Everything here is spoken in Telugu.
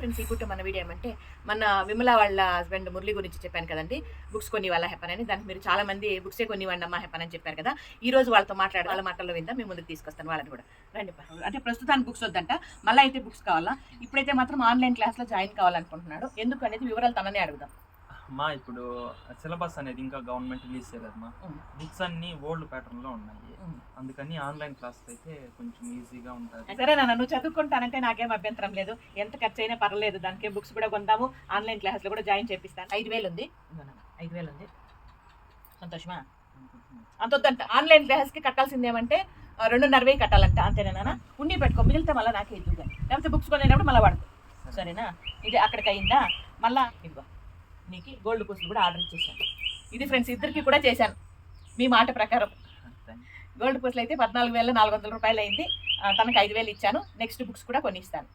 ఫ్రెండ్స్, ఇప్పుడు మన వీడియో ఏమంటే మన విమల వాళ్ళ హస్బెండ్ మురళి గురించి చెప్పాను కదండి. బుక్స్ కొని వాళ్ళ హెప్పన్ అని. దానికి మీరు చాలా మంది బుక్సే కొని అమ్మ హెప్పన్ అని చెప్పారు కదా. ఈ రోజు వాళ్ళతో మాట్లాడి వాళ్ళ మాటల్లో విందా మేము ముందుకు తీసుకొస్తాను వాళ్ళని కూడా. రండి. అంటే ప్రస్తుతానికి బుక్స్ వద్దంట, మళ్ళీ అయితే బుక్స్ కావాలా. ఇప్పుడైతే మాత్రం ఆన్లైన్ క్లాస్లో జాయిన్ కావాలనుకుంటున్నాడు. ఎందుకు అనేది వివరాలు తననే అడుగుదాం. అమ్మా ఇప్పుడు సిలబస్ అనేది ఇంకా గవర్నమెంట్ రిలీజ్ చేయలేదమ్మా. బుక్స్ అన్ని ఓల్డ్ ప్యాటర్న్ లో ఉన్నాయి, అందుకని ఆన్లైన్ క్లాస్ అయితే కొంచెం ఈజీగా ఉంటుంది. సరే నాన్న, నువ్వు చదువుకుంటానంటే నాకేం అభ్యంతరం లేదు. ఎంత ఖర్చు అయినా పర్లేదు, దానికి బుక్స్ కూడా కొందాము, ఆన్లైన్ క్లాస్లో కూడా జాయిన్ చేపిస్తాను. 5,000 ఉంది, 5,000 ఉంది. సంతోషమా? అంత వద్దంట. ఆన్లైన్ క్లాస్కి కట్టాల్సింది ఏమంటే 2,500 కట్టాలంట. అంతేనా నాన్న? ఉండి పెట్టుకో, మిగిలితే మళ్ళీ నాకే ఇద్దు కానీ, లేకపోతే బుక్స్ కొనేటప్పుడు మళ్ళీ వాడుకో. సరేనా? ఇది అక్కడికి అయిందా? మళ్ళీ ఇదిగో నీకు గోల్డ్ పూసలు కూడా ఆర్డర్ ఇచ్చేసాను. ఇది ఫ్రెండ్స్ ఇద్దరికి కూడా చేశాను మీ మాట ప్రకారం. గోల్డ్ పూసలు అయితే 14,400 రూపాయలు అయింది. తనకు 5,000 ఇచ్చాను. నెక్స్ట్ బుక్స్ కూడా కొనిస్తాను.